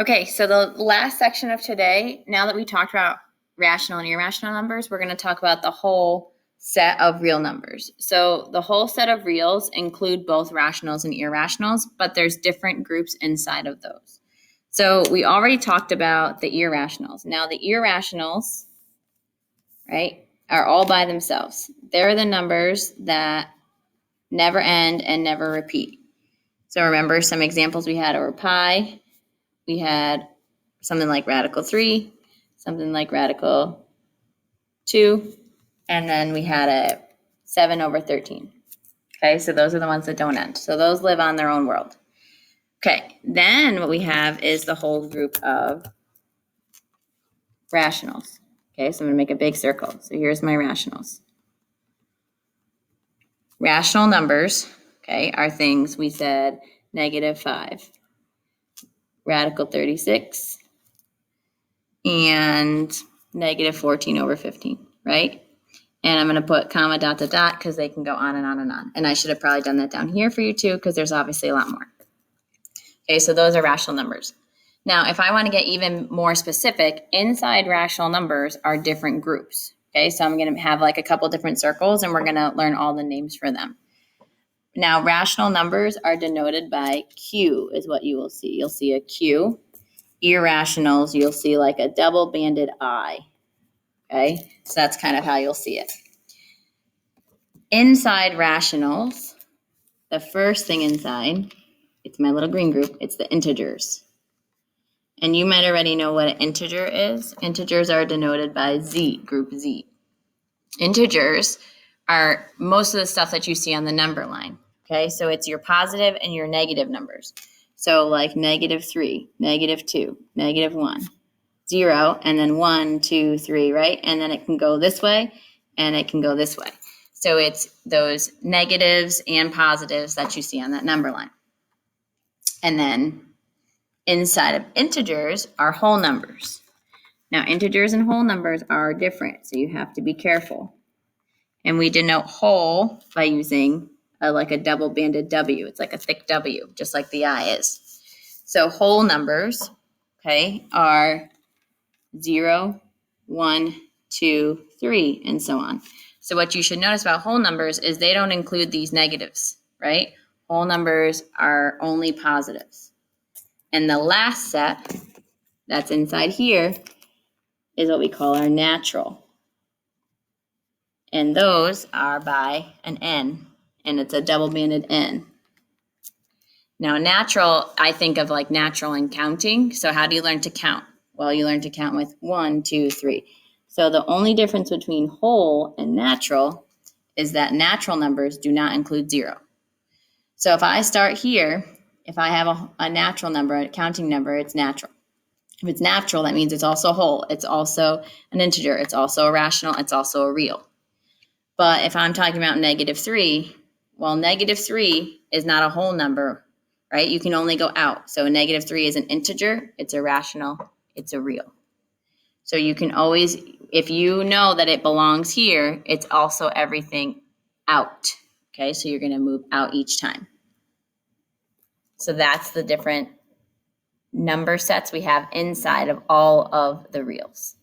Okay, so the last section of today, now that we talked about rational and irrational numbers, we're going to talk about the whole set of real numbers. So the whole set of reals include both rationals and irrationals, but there's different groups inside of those. So we already talked about the irrationals. Now the irrationals, right, are all by themselves. They're the numbers that never end and never repeat. So remember some examples we had over pi. We had something like radical 3, something like radical 2, and then we had a 7 over 13. Okay, so those are the ones that don't end. So those live on their own world. Okay, then what we have is the whole group of rationals. Okay, so I'm going to make a big circle. So here's my rationals. Rational numbers, okay, are things we said -5, radical 36, and -14 over 15, right? And I'm going to put comma, dot, dot, dot, because they can go on and on and on. And I should have probably done that down here for you too, because there's obviously a lot more. Okay, so those are rational numbers. Now, if I want to get even more specific, inside rational numbers are different groups. Okay, so I'm going to have like a couple different circles, and we're going to learn all the names for them. Now, rational numbers are denoted by Q is what you will see. You'll see a Q. Irrationals, you'll see like a double-banded I. Okay, so that's kind of how you'll see it. Inside rationals, the first thing inside, it's my little green group, it's the integers. And you might already know what an integer is. Integers are denoted by Z, group Z. Integers are most of the stuff that you see on the number line. Okay, so it's your positive and your negative numbers. So like -3, -2, -1, 0, and then 1, 2, 3, right? And then it can go this way and it can go this way. So it's those negatives and positives that you see on that number line. And then inside of integers are whole numbers. Now, integers and whole numbers are different, so you have to be careful. And we denote whole by using like a double-banded W. It's like a thick W, just like the I is. So whole numbers, okay, are 0, 1, 2, 3, and so on. So what you should notice about whole numbers is they don't include these negatives, right? Whole numbers are only positives. And the last set that's inside here is what we call our natural. And those are by an N, and it's a double-banded N. Now, natural, I think of like natural in counting. So how do you learn to count? Well, you learn to count with 1, 2, 3. So the only difference between whole and natural is that natural numbers do not include 0. So if I start here, if I have a natural number, a counting number, it's natural. If it's natural, that means it's also whole. It's also an integer. It's also a rational. It's also a real. But if I'm talking about -3, well, -3 is not a whole number, right? You can only go out. So -3 is an integer. It's a rational. It's a real. So you can always, if you know that it belongs here, it's also everything out. Okay, so you're going to move out each time. So that's the different number sets we have inside of all of the reals.